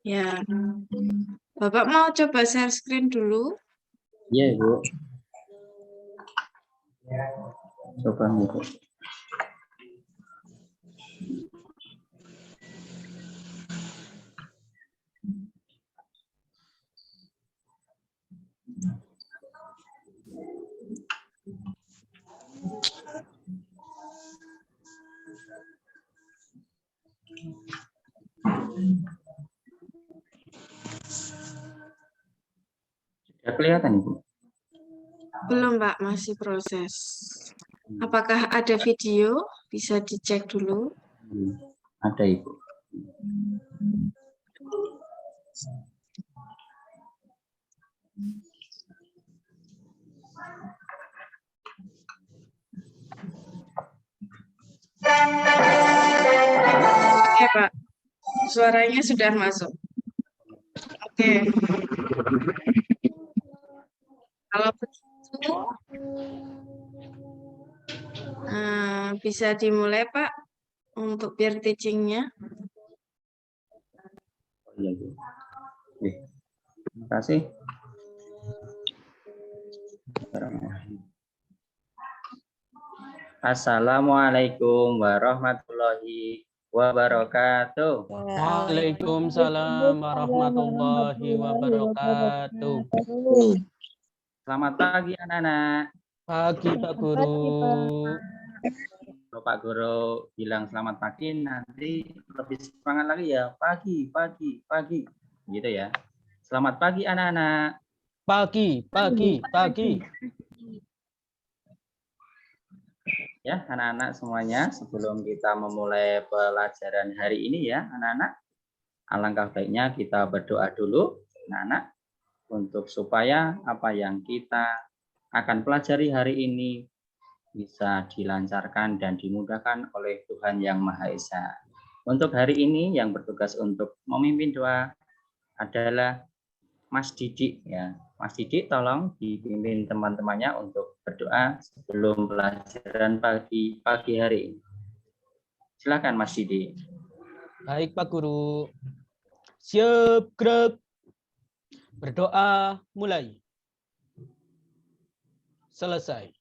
Ya, Bapak mau coba share screen dulu? Iya, Ibu. Coba, Ibu. Sudah kelihatan, Ibu? Belum, Pak, masih proses. Apakah ada video? Bisa dicek dulu. Ada, Ibu. Oke, Pak. Suaranya sudah masuk. Oke. Kalau begitu, bisa dimulai, Pak, untuk peer teaching-nya. Oh, iya, Ibu. Oke. Terima kasih. Assalamualaikum warahmatullahi wabarakatuh. Waalaikumsalam warahmatullahi wabarakatuh. Selamat pagi, anak-anak. Pagi Pak Guru. Kalau Pak Guru bilang selamat pagi, nanti lebih semangat lagi ya. Pagi, pagi, pagi. Gitu ya. Selamat pagi, anak-anak. Pagi, pagi, pagi. Ya, anak-anak semuanya, sebelum kita memulai pelajaran hari ini ya, anak-anak, alangkah baiknya kita berdoa dulu, anak-anak, untuk supaya apa yang kita akan pelajari hari ini bisa dilancarkan dan dimudahkan oleh Tuhan Yang Maha Esa. Untuk hari ini yang bertugas untuk memimpin doa adalah Mas Didik ya. Mas Didik tolong dipimpin teman-temannya untuk berdoa sebelum pelajaran pagi hari ini. Silakan Mas Didik. Baik Pak Guru. Siap gerak. Berdoa mulai. Selesai.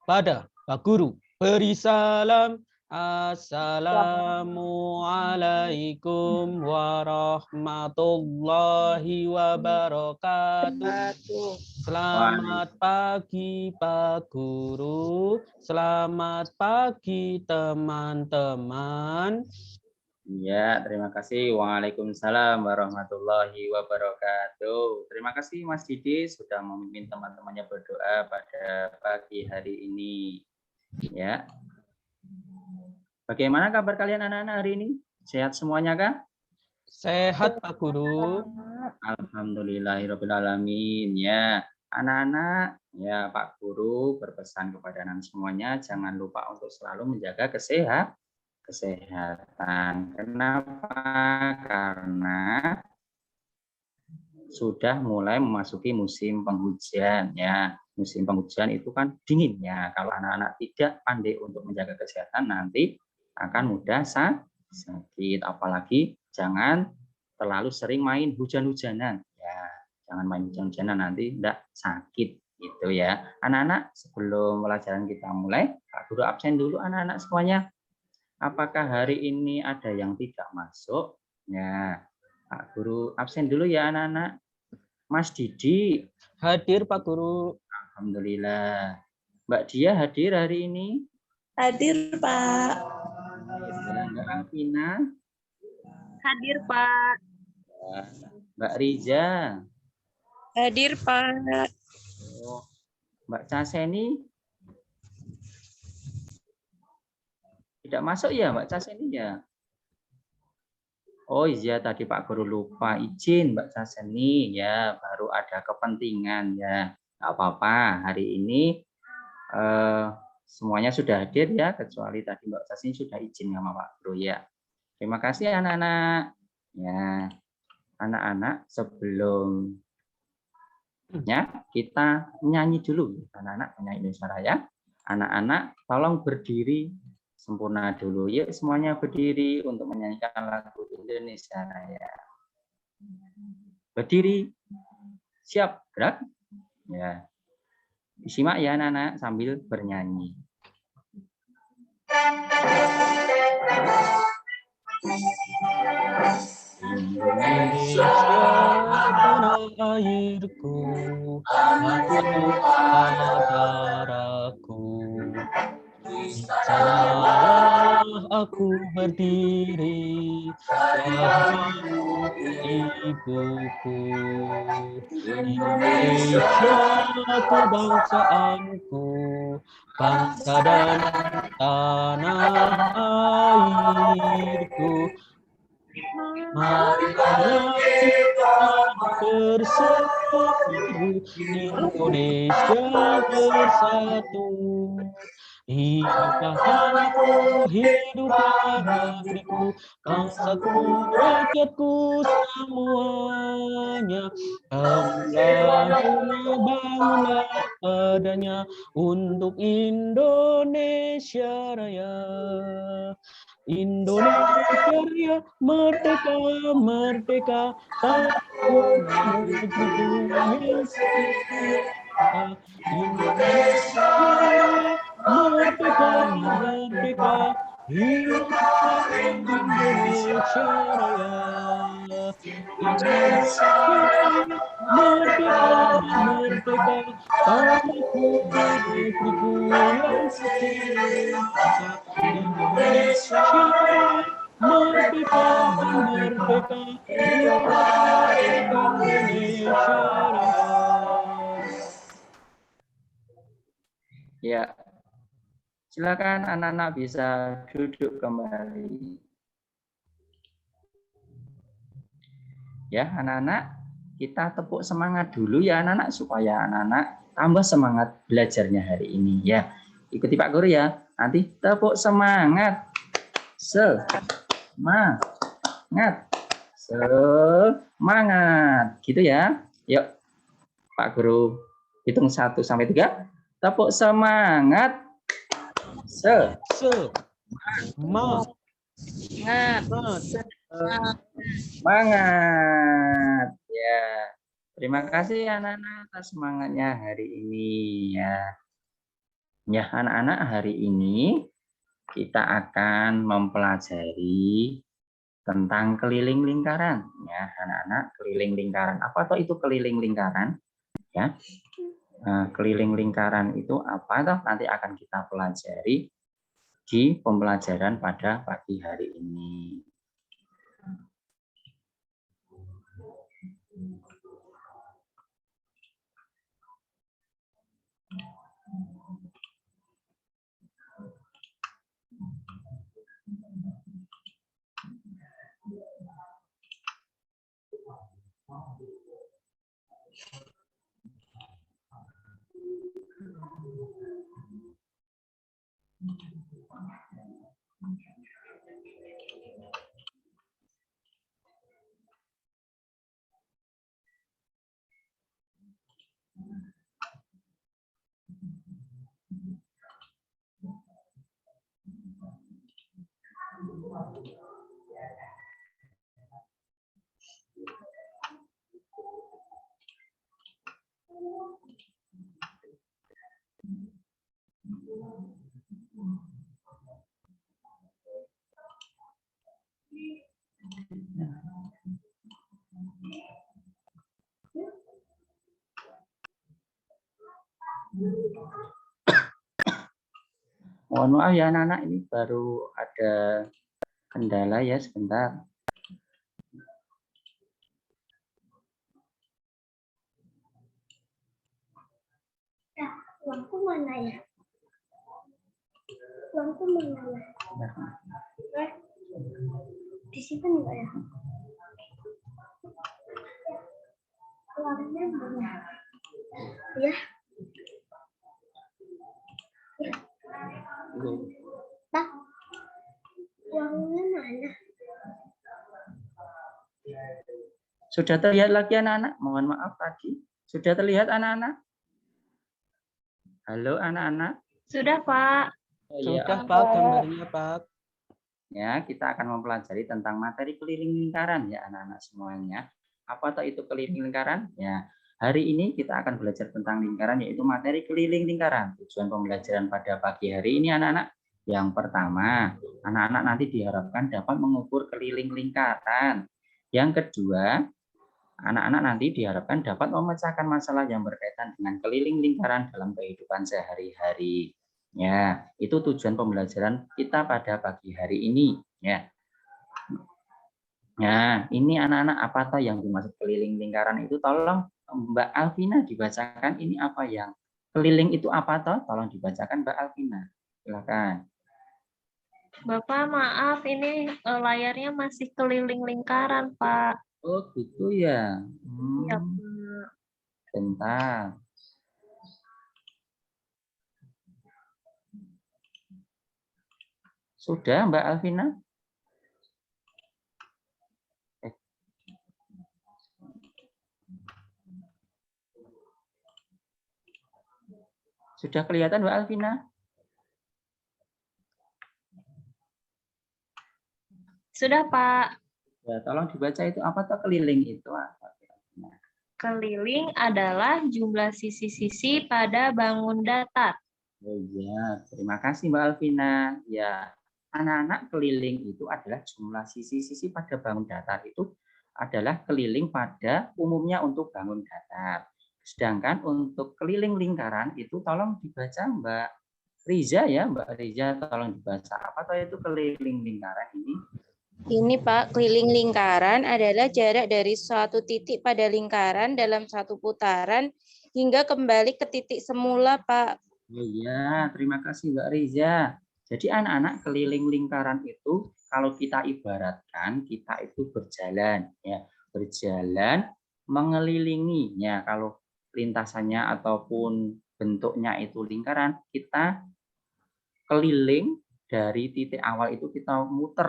Pada Pak Guru beri salam. Assalamualaikum warahmatullahi wabarakatuh. Selamat pagi Pak Guru. Selamat pagi teman-teman. Ya, terima kasih. Waalaikumsalam warahmatullahi wabarakatuh. Terima kasih Mas Didi sudah memimpin teman-temannya berdoa pada pagi hari ini. Ya. Bagaimana kabar kalian anak-anak hari ini? Sehat semuanya kah? Sehat Pak Guru. Alhamdulillahirabbil alamin. Ya, anak-anak, ya Pak Guru berpesan kepada anak semuanya jangan lupa untuk selalu menjaga kesehatan. Kenapa? Karena sudah mulai memasuki musim penghujan ya. Musim penghujan itu kan dingin ya. Kalau anak-anak tidak pandai untuk menjaga kesehatan nanti akan mudah sakit. Apalagi jangan terlalu sering main hujan-hujanan ya. Jangan main hujan-hujanan nanti tidak sakit gitu ya. Anak-anak sebelum pelajaran kita mulai, Pak Guru absen dulu anak-anak semuanya. Apakah hari ini ada yang tidak masuk? Ya, Pak Guru absen dulu ya anak-anak. Mas Didi. Hadir Pak Guru. Alhamdulillah. Mbak Dia hadir hari ini? Hadir Pak. Mbak Alvina? Hadir Pak. Mbak Riza? Hadir Pak. Oh, Mbak Caseni? Tidak masuk ya Mbak Caseni ya? Oh iya tadi Pak Guru lupa izin Mbak Caseni ya, baru ada kepentingan ya. Nggak apa-apa, hari ini semuanya sudah hadir ya, kecuali tadi Mbak Caseni sudah izin sama Pak Guru ya. Terima kasih anak-anak. Ya, anak-anak sebelum kita nyanyi dulu, anak-anak menyanyi Indonesia Raya. Anak-anak tolong berdiri sempurna dulu ya, semuanya berdiri untuk menyanyikan lagu Indonesia Raya. berdiri, siap, gerak. Ya. Disimak ya anak-anak sambil bernyanyi. Indonesia tanah airku, aku saudaraku. Di sanalah aku berdiri, wahai ibuku. Indonesia kebangsaanku, bangsa dan tanah airku. Marilah kita bersatu, Indonesia bersatu. Hiduplah aku, hiduplah negeriku, bangsaku, rakyatku semuanya. Bangunlah padanya untuk Indonesia Raya. Indonesia Raya, merdeka, merdeka, tanahku, negeriku yang setia. Indonesia Raya, merdeka, merdeka, hiduplah Indonesia Raya. Indonesia Raya, merdeka, merdeka, tanahku, negeriku yang setia. Indonesia Raya, merdeka, merdeka, hiduplah Indonesia Raya. Ya, silakan anak-anak bisa duduk kembali. Ya, anak-anak, kita tepuk semangat dulu ya anak-anak supaya anak-anak tambah semangat belajarnya hari ini ya. Ikuti Pak Guru ya. Nanti tepuk semangat. Semangat. Semangat. Gitu ya. Yuk. Pak Guru hitung 1 sampai 3. Tepuk semangat. Semangat. Semangat. Ya. Terima kasih anak-anak atas semangatnya hari ini ya. Ya, anak-anak, hari ini kita akan mempelajari tentang keliling lingkaran ya, anak-anak. Keliling lingkaran. Apa toh itu keliling lingkaran? Ya. Nah, keliling lingkaran itu apa toh? Nanti akan kita pelajari di pembelajaran pada pagi hari ini. Mohon maaf ya anak-anak, ini baru ada kendala ya, sebentar. Uangku mana ya? Uangku mana ya? Disimpan enggak ya? Uangnya mana? Ya. Pak, uangnya mana? Sudah terlihat lagi anak-anak? Mohon maaf tadi. Sudah terlihat anak-anak? Halo anak-anak. Sudah, Pak. Oh, iya. Sudah Pak, gambarnya Pak. Ya, kita akan mempelajari tentang materi keliling lingkaran ya anak-anak semuanya. Apa toh itu keliling lingkaran? Ya, hari ini kita akan belajar tentang lingkaran, yaitu materi keliling lingkaran. Tujuan pembelajaran pada pagi hari ini anak-anak, yang pertama, anak-anak nanti diharapkan dapat mengukur keliling lingkaran. Yang kedua, anak-anak nanti diharapkan dapat memecahkan masalah yang berkaitan dengan keliling lingkaran dalam kehidupan sehari-hari. Ya, itu tujuan pembelajaran kita pada pagi hari ini. Ya. Nah, ini anak-anak apa toh yang dimaksud keliling lingkaran itu? Tolong Mbak Alvina dibacakan ini apa yang keliling itu apa toh? Tolong dibacakan Mbak Alvina. Silakan. Bapak, maaf, ini layarnya masih keliling lingkaran, Pak. Oh, gitu ya. Iya, Pak. Bentar. Sudah Mbak Alvina? Sudah kelihatan Mbak Alvina? Sudah, Pak. Ya, tolong dibaca itu apa toh keliling itu apa? Keliling adalah jumlah sisi-sisi pada bangun datar. Oh iya, terima kasih Mbak Alvina. Ya, anak-anak keliling itu adalah jumlah sisi-sisi pada bangun datar itu adalah keliling pada umumnya untuk bangun datar. Sedangkan untuk keliling lingkaran itu tolong dibaca Mbak Riza ya, Mbak Riza tolong dibaca apa toh itu keliling lingkaran ini? Ini Pak, keliling lingkaran adalah jarak dari suatu titik pada lingkaran dalam satu putaran hingga kembali ke titik semula, Pak. Oh iya, terima kasih Mbak Riza. Jadi anak-anak keliling lingkaran itu kalau kita ibaratkan kita itu berjalan ya, berjalan mengelilingi ya. Kalau lintasannya ataupun bentuknya itu lingkaran, kita keliling dari titik awal itu kita muter,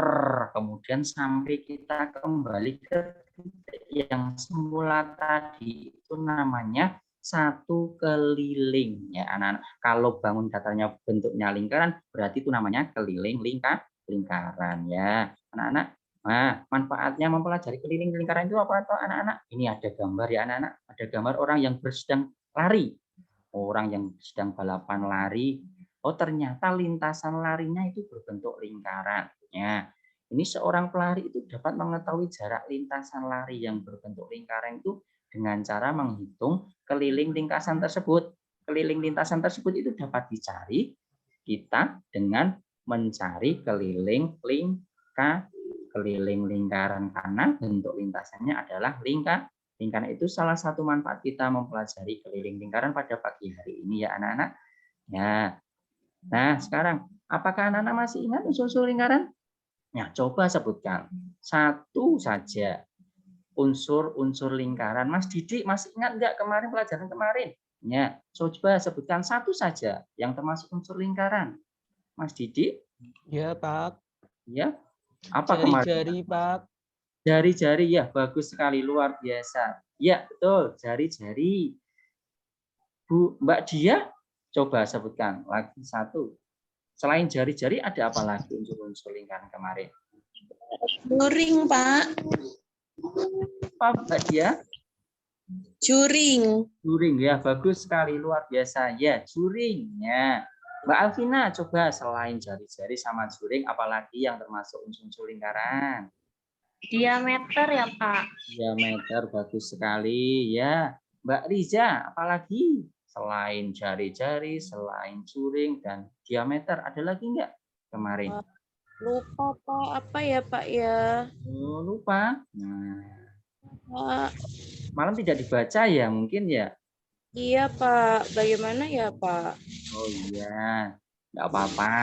kemudian sampai kita kembali ke titik yang semula tadi itu namanya satu keliling ya anak-anak. Kalau bangun datarnya bentuknya lingkaran berarti itu namanya keliling lingkaran ya anak-anak. Nah, manfaatnya mempelajari keliling lingkaran itu apa toh anak-anak? Ini ada gambar ya anak-anak. Ada gambar orang yang sedang lari. Orang yang sedang balapan lari. Oh, ternyata lintasan larinya itu berbentuk lingkaran. Ya, ini seorang pelari itu dapat mengetahui jarak lintasan lari yang berbentuk lingkaran itu dengan cara menghitung keliling lintasan tersebut. Keliling lintasan tersebut itu dapat dicari kita dengan mencari keliling lingkaran karena bentuk lintasannya adalah lingkaran. Itu salah satu manfaat kita mempelajari keliling lingkaran pada pagi hari ini ya anak-anak. Ya. Nah, sekarang apakah anak-anak masih ingat unsur-unsur lingkaran? Nah, coba sebutkan satu saja unsur-unsur lingkaran. Mas Didik masih ingat enggak kemarin pelajaran kemarin? Ya, coba sebutkan satu saja yang termasuk unsur lingkaran. Mas Didik? Ya, Pak. Ya. Apa kemarin? Jari-jari, Pak. Jari-jari ya, bagus sekali, luar biasa. Ya, betul, jari-jari. Bu, Mbak Dia, coba sebutkan lagi satu. Selain jari-jari ada apa lagi unsur-unsur lingkaran kemarin? Juring, Pak. Apa Mbak Dia? Juring. Juring ya, bagus sekali, luar biasa. Ya, juring. Ya. Mbak Alvina, coba selain jari-jari sama juring, apalagi yang termasuk unsur-unsur lingkaran? Diameter ya, Pak. Diameter, bagus sekali. Ya, Mbak Riza, apalagi? Selain jari-jari, selain juring, dan diameter, ada lagi enggak kemarin? Lupa, Pak. Apa ya, Pak ya? Oh, lupa. Nah, Pak. malam tidak dibaca ya, mungkin ya? Iya, Pak. Bagaimana ya, Pak? Oh iya, nggak apa-apa.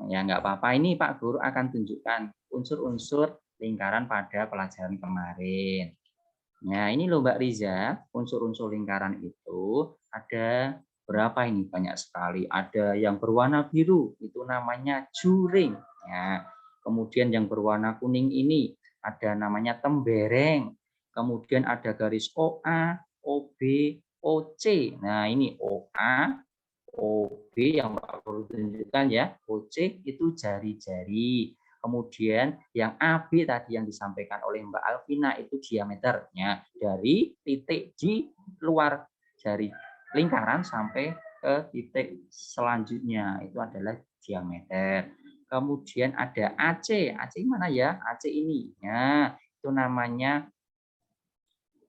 Ya nggak apa-apa. Ini Pak Guru akan tunjukkan unsur-unsur lingkaran pada pelajaran kemarin. Nah, ini loh Mbak Riza, unsur-unsur lingkaran itu ada berapa ini? Banyak sekali. Ada yang berwarna biru, itu namanya juring. Ya. Kemudian yang berwarna kuning ini ada namanya tembereng. Kemudian ada garis OA, OB, OC. Nah, ini OA, OB yang Pak Guru tunjukkan ya. OC itu jari-jari. Kemudian yang AB tadi yang disampaikan oleh Mbak Alvina itu diameternya dari titik di luar dari lingkaran sampai ke titik selanjutnya itu adalah diameter. Kemudian ada AC. AC mana ya? AC ini. Ya, itu namanya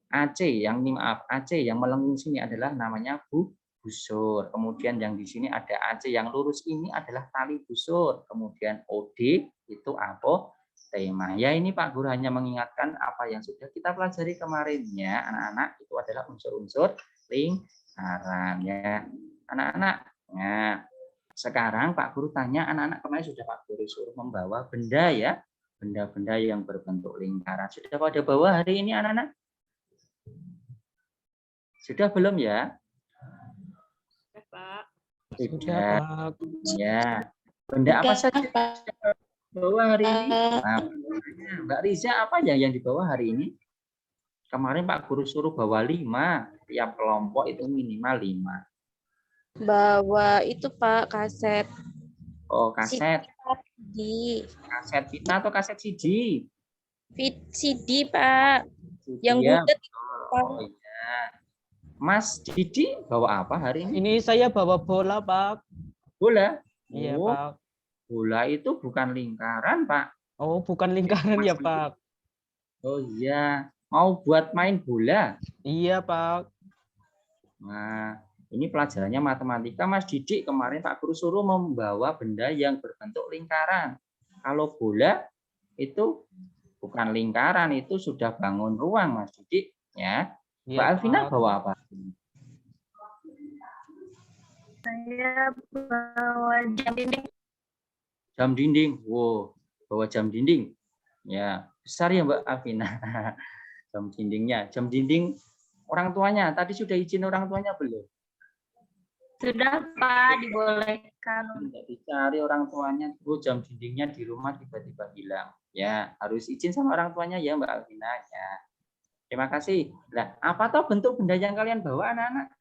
AC yang maaf, AC yang melengkung sini adalah namanya busur. Kemudian yang di sini ada AC yang lurus ini adalah tali busur. Kemudian OD itu apotema. Ya ini Pak Guru hanya mengingatkan apa yang sudah kita pelajari kemarin ya anak-anak, itu adalah unsur-unsur lingkaran ya anak-anak. Nah, sekarang Pak Guru tanya anak-anak, kemarin sudah Pak Guru suruh membawa benda ya, benda-benda yang berbentuk lingkaran. Sudah pada bawa hari ini anak-anak? Sudah belum ya? Sudah, Sudah. Pak. Ya. Benda apa saja bawa hari ini? Nah, Mbak Riza apa ya yang dibawa hari ini? Kemarin Pak Guru suruh bawa 5. Tiap kelompok itu minimal 5. Bawa itu Pak, kaset. Oh, kaset. Di Kaset pita atau kaset CD? CD Pak. CD Yang ya. bulat. Oh iya. Mas Didi bawa apa hari ini? Ini saya bawa bola, Pak. Bola? Iya, Oh, Pak. bola itu bukan lingkaran, Pak. Oh, bukan lingkaran ya, Pak. Oh iya. Mau buat main bola? Iya, Pak. Nah, ini pelajarannya matematika. Mas Didik kemarin Pak Guru suruh membawa benda yang berbentuk lingkaran. Kalau bola itu bukan lingkaran, itu sudah bangun ruang, Mas Didik. Ya. Iya, Mbak Alvina Pak. bawa apa? Saya bawa jam dinding. Jam dinding. Wow, bawa jam dinding. Ya, besar ya Mbak Alvina. Jam dindingnya. Jam dinding orang tuanya. Tadi sudah izin orang tuanya belum? Sudah, Pak, dibolehkan. Tidak dicari orang tuanya. Oh, jam dindingnya di rumah tiba-tiba hilang. Ya, harus izin sama orang tuanya ya Mbak Alvina. Ya. Terima kasih. Nah, apa toh bentuk benda yang kalian bawa anak-anak?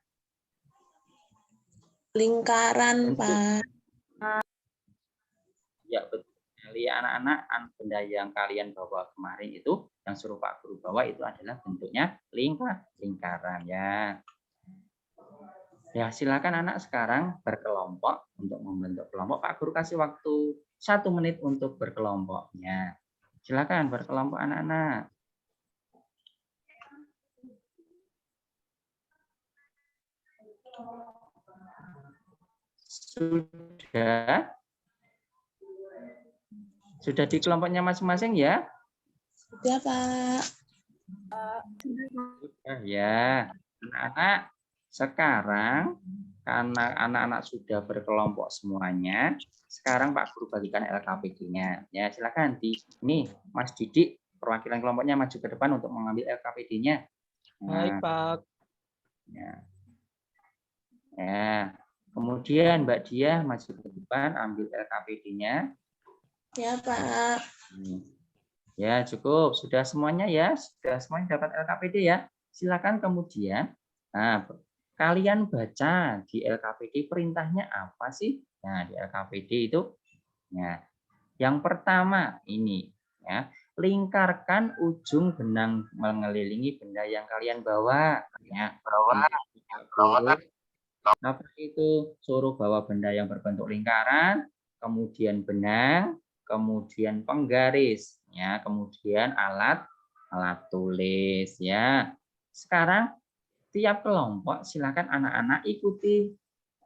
Lingkaran, Pak. Ya, betul sekali anak-anak. Benda yang kalian bawa kemarin itu, yang suruh Pak Guru bawa itu adalah bentuknya lingkaran ya. Ya, silakan anak sekarang berkelompok untuk membentuk kelompok. Pak Guru kasih waktu 1 menit untuk berkelompoknya. Silakan berkelompok anak-anak. Sudah di kelompoknya masing-masing ya? Sudah, Pak. Sudah ya. Anak-anak, sekarang karena anak-anak sudah berkelompok semuanya, sekarang Pak Guru bagikan LKPD-nya. Ya, silakan di ini Mas Didik perwakilan kelompoknya maju ke depan untuk mengambil LKPD-nya. Baik, Pak. Ya. Ya. Kemudian Mbak Dia maju ke depan ambil LKPD-nya. Ya, Pak. Ya, cukup. Sudah semuanya ya? Sudah semuanya dapat LKPD ya? Silakan kemudian kalian baca di LKPD perintahnya apa sih? Nah, di LKPD itu ya. Yang pertama ini ya, lingkarkan ujung benang mengelilingi benda yang kalian bawa ya. Apa itu? Suruh bawa benda yang berbentuk lingkaran, kemudian benang, kemudian penggaris ya, kemudian alat tulis ya. Sekarang tiap kelompok silakan anak-anak ikuti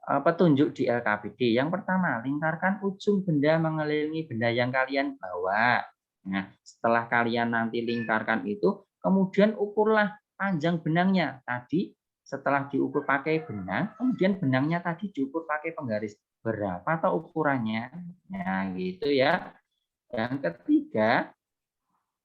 petunjuk di LKPD. Yang pertama, lingkarkan ujung benda mengelilingi benda yang kalian bawa. Nah, setelah kalian nanti lingkarkan itu, kemudian ukurlah panjang benangnya. Tadi setelah diukur pakai benang, kemudian benangnya tadi diukur pakai penggaris. Berapa atau ukurannya? Nah, gitu ya. Yang ketiga,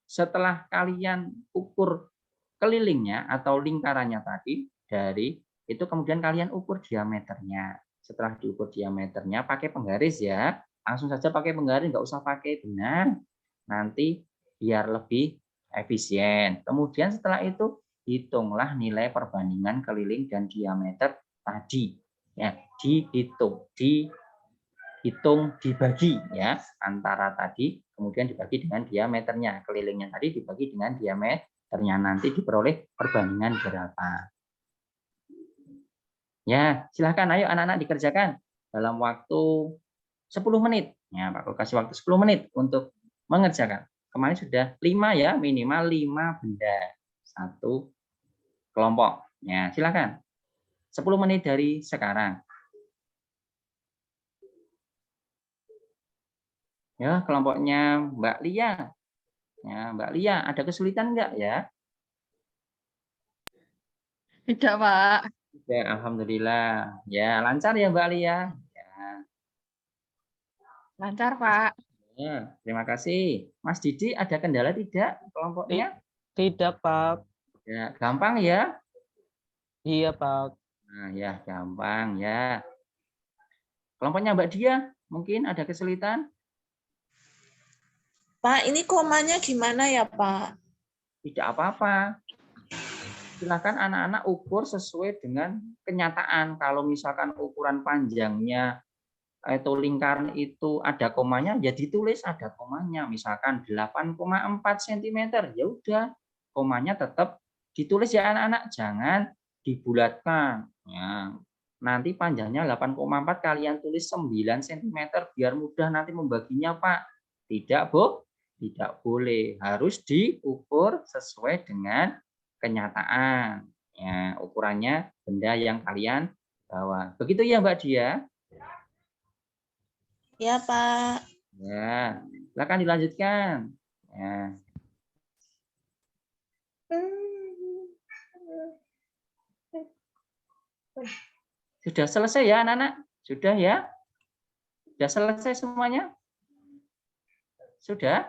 setelah kalian ukur kelilingnya atau lingkarannya tadi dari itu, kemudian kalian ukur diameternya. Setelah diukur diameternya pakai penggaris ya, langsung saja pakai penggaris, nggak usah pakai benang. Nanti biar lebih efisien. Kemudian setelah itu hitunglah nilai perbandingan keliling dan diameter tadi. Ya, dihitung, hitung dibagi ya antara tadi, kemudian dibagi dengan diameternya, kelilingnya tadi dibagi dengan diameternya, nanti diperoleh perbandingan berapa. Ya, silahkan ayo anak-anak dikerjakan dalam waktu 10 menit. Ya, Pak kasih waktu 10 menit untuk mengerjakan. Kemarin sudah 5 ya, minimal 5 benda satu kelompok. Ya, silakan. 10 menit dari sekarang. Ya, kelompoknya Mbak Lia. Ya, Mbak Lia, ada kesulitan enggak ya? Tidak, Pak. Ya, alhamdulillah. Ya, lancar ya Mbak Lia. Ya. Lancar, Pak. Ya, terima kasih. Mas Didi, ada kendala tidak kelompoknya? Tidak, Pak. Ya, gampang ya? Iya, Pak. Nah, ya, gampang ya. Kelompoknya Mbak Dia, mungkin ada kesulitan? Pak, ini komanya gimana ya, Pak? Tidak apa-apa. Silakan anak-anak ukur sesuai dengan kenyataan. Kalau misalkan ukuran panjangnya atau lingkaran itu ada komanya, ya ditulis ada komanya. Misalkan 8,4 cm, ya udah komanya tetap ditulis ya anak-anak, jangan dibulatkan. Ya, nanti panjangnya 8,4 kalian tulis 9 cm biar mudah nanti membaginya, Pak. Tidak, Bu. Tidak boleh. Harus diukur sesuai dengan kenyataan. Ya, ukurannya benda yang kalian bawa. Begitu ya, Mbak Dia? Ya, Pak. Ya, silakan dilanjutkan. Ya. Sudah selesai ya anak-anak? Sudah ya? Sudah selesai semuanya? Sudah?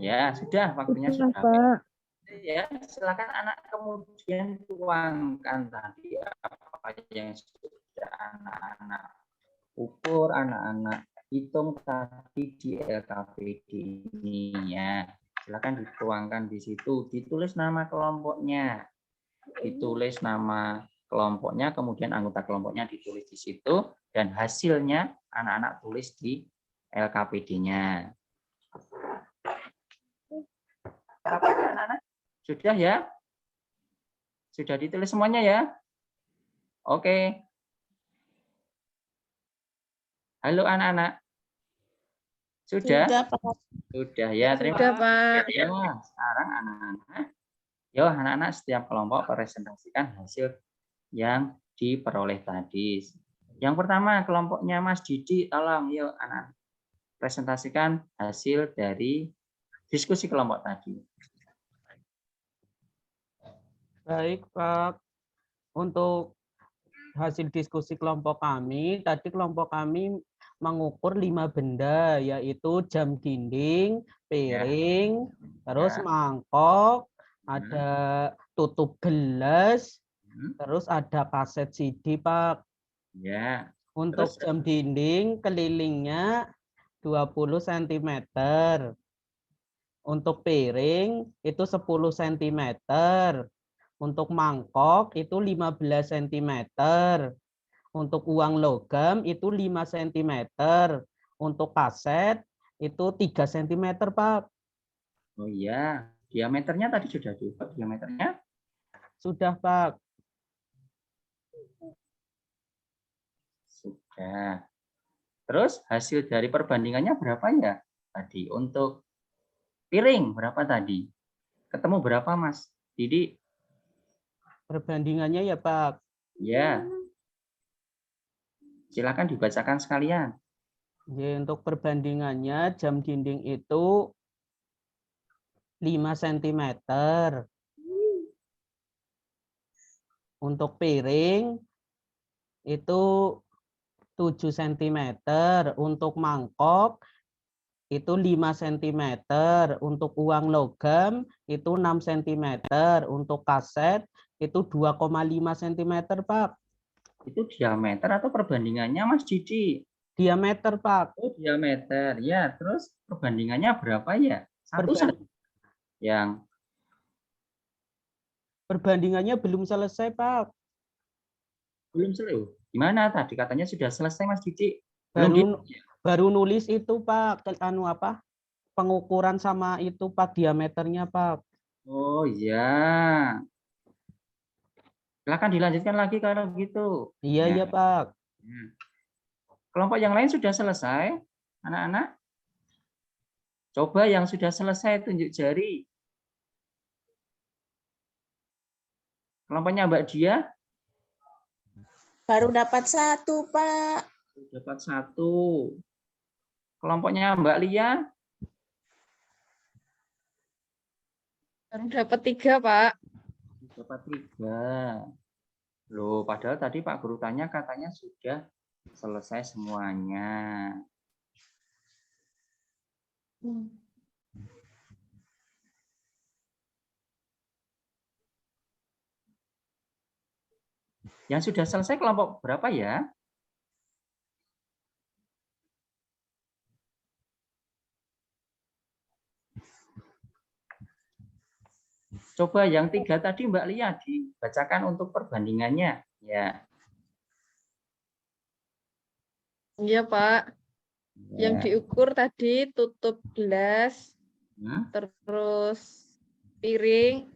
Ya, sudah. Waktunya sudah. Pak. Ya, silakan anak kemudian tuangkan tadi apa yang sudah anak-anak ukur, anak-anak hitung tadi di LKPD ini ya. Silakan dituangkan di situ, ditulis nama kelompoknya. Ditulis nama kelompoknya, kemudian anggota kelompoknya ditulis di situ, dan hasilnya anak-anak tulis di LKPD-nya. Anak-anak? Sudah ya? Sudah ditulis semuanya ya? Oke. Halo anak-anak. Sudah? Sudah, Pak. Sudah ya, terima Sudah, kasih. Pak. Ya, sekarang anak-anak. Yo, anak-anak setiap kelompok presentasikan hasil yang diperoleh tadi. Yang pertama kelompoknya Mas Didi, tolong yuk anak presentasikan hasil dari diskusi kelompok tadi. Baik, Pak. Untuk hasil diskusi kelompok kami, tadi kelompok kami mengukur 5 benda, yaitu jam dinding, piring, terus mangkok, ada tutup gelas, terus ada kaset CD, Pak. Ya. Untuk jam dinding, kelilingnya 20 cm. Untuk piring, itu 10 cm. Untuk mangkok itu 15 cm. Untuk uang logam itu 5 cm. Untuk kaset itu 3 cm, Pak. Oh iya, diameternya tadi sudah diukur diameternya? Sudah, Pak. Sudah. Terus hasil dari perbandingannya berapa ya tadi? Untuk piring berapa tadi? Ketemu berapa, Mas Didi? Perbandingannya ya, Pak. Ya. Silakan dibacakan sekalian. Ya, untuk perbandingannya jam dinding itu 5 cm. Untuk piring itu 7 cm. Untuk mangkok itu 5 cm. Untuk uang logam itu 6 cm. Untuk kaset itu 2,5 cm, Pak. Itu diameter atau perbandingannya, Mas Didi? Diameter, Pak. Oh, diameter. Ya, terus perbandingannya berapa ya? Satu saja. Yang perbandingannya belum selesai, Pak. belum selesai. Gimana tadi katanya sudah selesai Mas Didi? Belum Baru nulis itu Pak, pengukuran sama itu Pak, diameternya Pak. Oh iya. Silakan dilanjutkan lagi kalau gitu. Iya Ya. iya Pak. Kelompok yang lain sudah selesai, anak-anak? Coba yang sudah selesai tunjuk jari. Kelompoknya Mbak Dia? Baru dapat 1, Pak. Dapat 1. Kelompoknya Mbak Lia? Baru dapat 3, Pak. Dapat 3. Loh, padahal tadi Pak Guru tanya katanya sudah selesai semuanya. Yang sudah selesai kelompok berapa ya? Coba yang 3 tadi Mbak Lia dibacakan untuk perbandingannya. Ya. Iya, Pak. Yang diukur tadi tutup gelas, terus piring,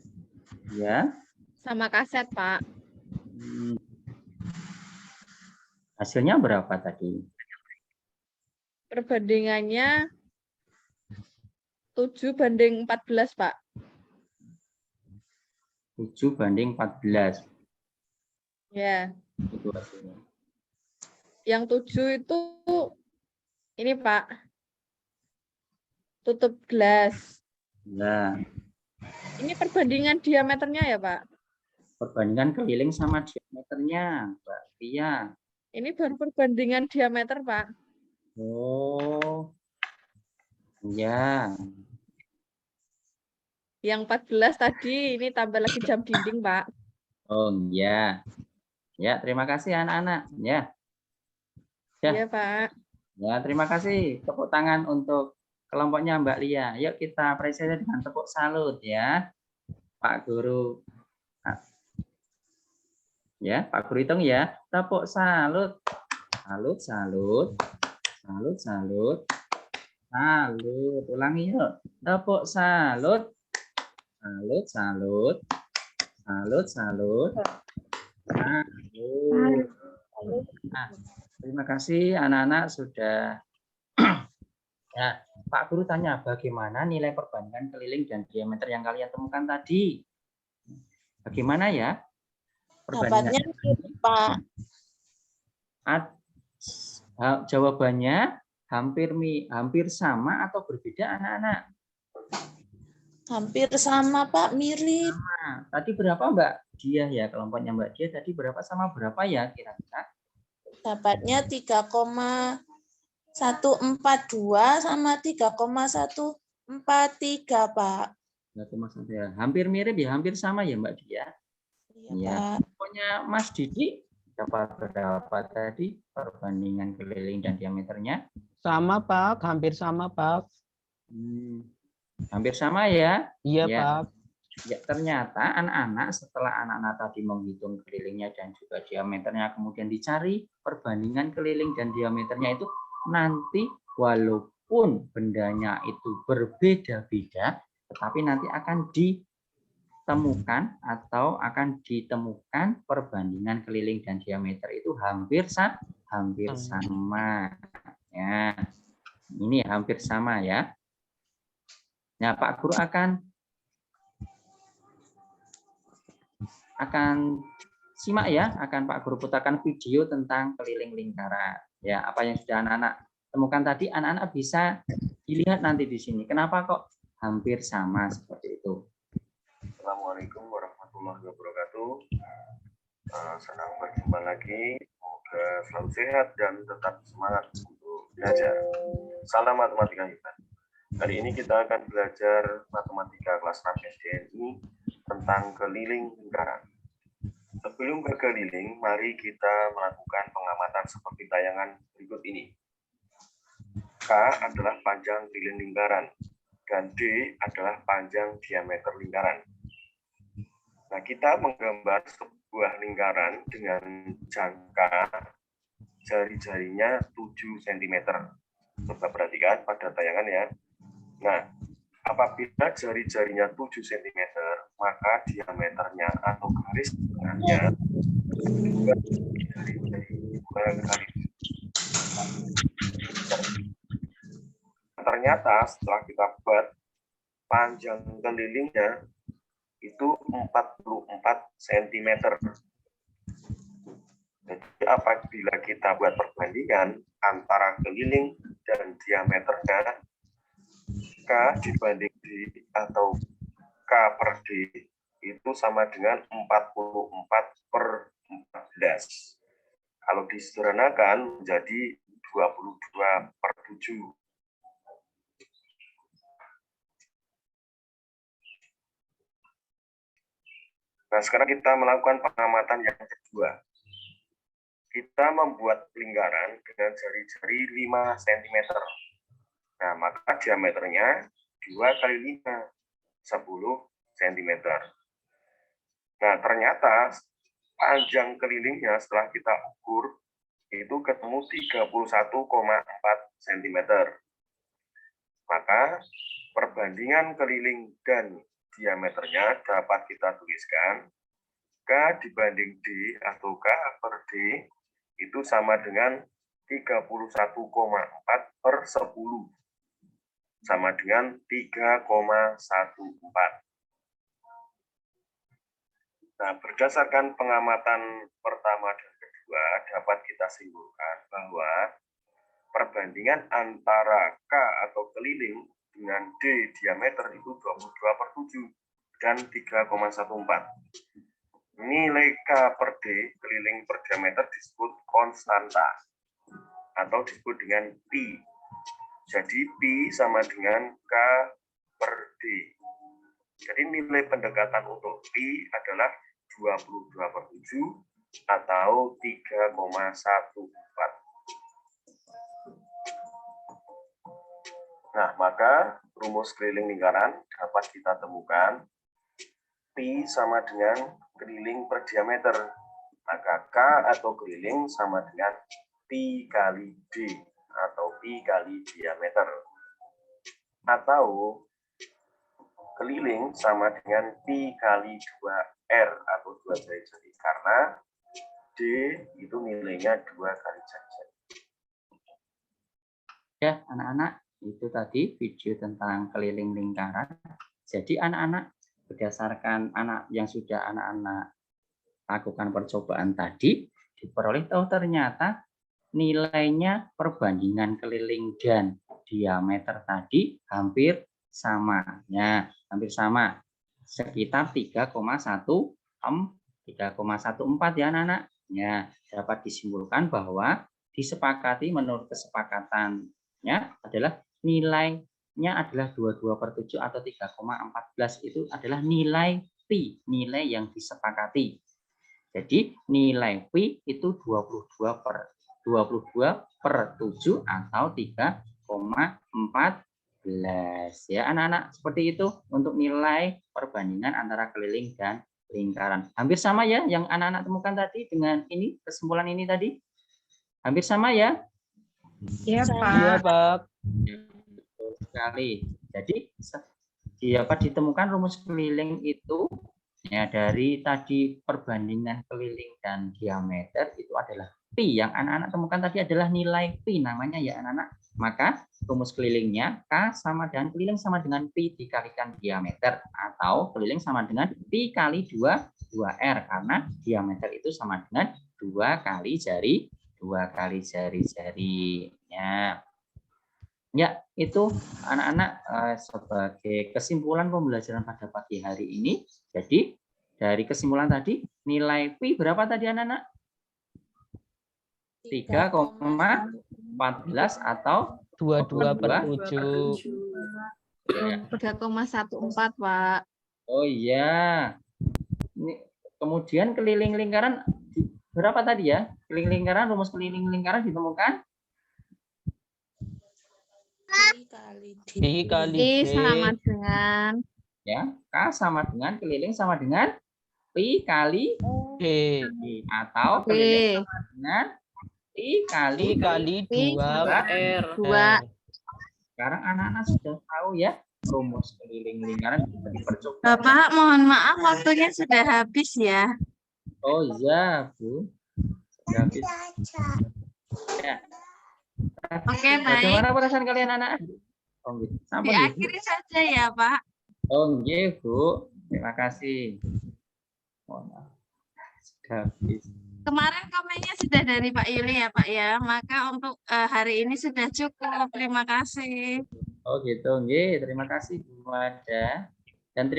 Ya. sama kaset, Pak. Hasilnya berapa tadi? Perbandingannya 7:14, Pak. 7:14. Ya. Itu hasilnya. Yang 7 itu ini, Pak. Tutup gelas. Ya. Ini perbandingan diameternya ya, Pak? Perbandingan keliling sama diameternya, Mbak Lia. Ini baru perbandingan diameter, Pak. Oh. Ya. Yang 14 tadi, ini tambah lagi jam dinding, Pak. Oh, ya. Ya, terima kasih anak-anak. Ya. Iya, Pak. Ya, terima kasih. Tepuk tangan untuk kelompoknya Mbak Lia. Yuk kita apresiasi dengan tepuk salut ya. Pak Guru. Ya, Pak Guru hitung ya. Tepuk salut. Salut, salut. Salut, salut. Salut. Ulangi yuk. Tepuk salut. Salut, salut. Salut, salut. Salut. Nah, terima kasih anak-anak sudah. Ya, Pak Guru tanya bagaimana nilai perbandingan keliling dan diameter yang kalian temukan tadi. Bagaimana ya? Dapatnya Pak. Jawabannya hampir sama atau berbeda anak-anak? Hampir sama, Pak, mirip. Nah, tadi berapa Mbak Dia ya, kelompoknya Mbak Dia tadi berapa sama berapa ya kira-kira? Dapatnya 3,142 sama 3,143, Pak. 3,1 ya. Hampir mirip ya, hampir sama ya Mbak Dia. Iya, Pak. Pokoknya Mas Didi dapat berapa tadi perbandingan keliling dan diameternya? Sama Pak, hampir sama Pak. Hampir sama ya? Iya ya. Pak. Ya, ternyata anak-anak setelah anak-anak tadi menghitung kelilingnya dan juga diameternya, kemudian dicari perbandingan keliling dan diameternya itu nanti walaupun bendanya itu berbeda-beda, tetapi nanti akan ditemukan atau akan ditemukan perbandingan keliling dan diameter itu hampir sama. Ya, ini hampir sama ya. Nah, Pak Guru akan simak ya, akan Pak Guru putarkan video tentang keliling lingkaran. Ya, apa yang sudah anak-anak temukan tadi, anak-anak bisa dilihat nanti di sini. Kenapa kok hampir sama seperti itu? Assalamualaikum warahmatullahi wabarakatuh. Senang berjumpa lagi. Semoga selalu sehat dan tetap semangat untuk belajar. Salam matematika hebat. Hari ini kita akan belajar matematika kelas 6 SDNI tentang keliling lingkaran. Sebelum ke keliling, mari kita melakukan pengamatan seperti tayangan berikut ini. K adalah panjang keliling lingkaran, dan D adalah panjang diameter lingkaran. Nah, kita menggambar sebuah sebuah lingkaran dengan jangka jari-jarinya 7 cm. Coba perhatikan pada tayangan ya. Nah, apabila jari-jarinya 7 cm, maka diameternya atau garis tengahnya ternyata setelah kita buat panjang kelilingnya itu 44 cm. Jadi apabila kita buat perbandingan antara keliling dan diameternya, K dibanding D atau K per D itu sama dengan 44/14. Kalau disederhanakan menjadi 22/7. Nah, sekarang kita melakukan pengamatan yang kedua. Kita membuat lingkaran dengan jari-jari 5 cm. Nah, maka diameternya 2 kali 5, 10 cm. Nah, ternyata panjang kelilingnya setelah kita ukur itu ketemu 31,4 cm. Maka perbandingan keliling dan diameternya dapat kita tuliskan K dibanding D atau K per D itu sama dengan 31,4/10 sama dengan 3,14. Nah, berdasarkan pengamatan pertama dan kedua dapat kita simpulkan bahwa perbandingan antara K atau keliling dengan D diameter itu 22/7 dan 3,14. Nilai K per D keliling per diameter disebut konstanta atau disebut dengan pi. Jadi pi sama dengan K per D. Jadi nilai pendekatan untuk pi adalah 22/7 atau 3,14. Nah, maka rumus keliling lingkaran dapat kita temukan pi sama dengan keliling per diameter. Maka K atau keliling sama dengan pi kali D atau pi kali diameter. Atau keliling sama dengan pi kali 2R atau 2 jari-jari. Karena D itu nilainya 2 kali jari-jari. Ya, anak-anak, itu tadi video tentang keliling lingkaran. Jadi anak-anak, berdasarkan yang sudah anak-anak lakukan percobaan tadi, diperoleh tahu ternyata nilainya perbandingan keliling dan diameter tadi hampir sama. Ya, hampir sama. Sekitar 3,14 ya anak-anak. Ya, dapat disimpulkan bahwa disepakati menurut kesepakatannya adalah nilainya adalah 22/7 atau 3,14 itu adalah nilai pi, nilai yang disepakati. Jadi nilai pi itu 22/7 atau 3,14 ya anak-anak. Seperti itu untuk nilai perbandingan antara keliling dan lingkaran. Hampir sama ya yang anak-anak temukan tadi dengan ini kesimpulan ini tadi. Hampir sama ya? Iya, Pak. Iya, Pak. Betul sekali. Jadi dapat ditemukan rumus keliling itu ya dari tadi perbandingan keliling dan diameter itu adalah pi. Yang anak-anak temukan tadi adalah nilai pi namanya ya anak-anak. Maka rumus kelilingnya K sama dengan keliling sama dengan pi dikalikan diameter atau keliling sama dengan pi kali 2R karena diameter itu sama dengan 2 kali jari-jari. Ya, itu anak-anak sebagai kesimpulan pembelajaran pada pagi hari ini. Jadi dari kesimpulan tadi nilai pi berapa tadi anak-anak? 3,14 atau 22/7. 3,14, Pak. Oh iya. Kemudian keliling lingkaran berapa tadi ya? Keliling lingkaran, rumus keliling lingkaran ditemukan? D kali I D. sama dengan Ya, K sama dengan keliling sama dengan Pi kali E. atau B. keliling dengan Pi kali I kali Pi 2 R. Dua. Sekarang anak-anak sudah tahu ya rumus keliling lingkaran bisa dipercoba. Bapak, mohon maaf waktunya sudah habis ya. Oh iya, Bu. Sudah habis. Ya. Oke, baik. Bagaimana perasaan kalian anak? Oh, gitu. Sampun, Ibu. Diakhiri saja ya, Pak. Oh, nggih, Bu. Terima kasih. Mohon maaf. Sudah habis. Kemarin komennya sudah dari Pak Yuli ya, Pak ya. Maka untuk hari ini sudah cukup. Terima kasih. Oh, gitu. Nggih, terima kasih Bu Mada.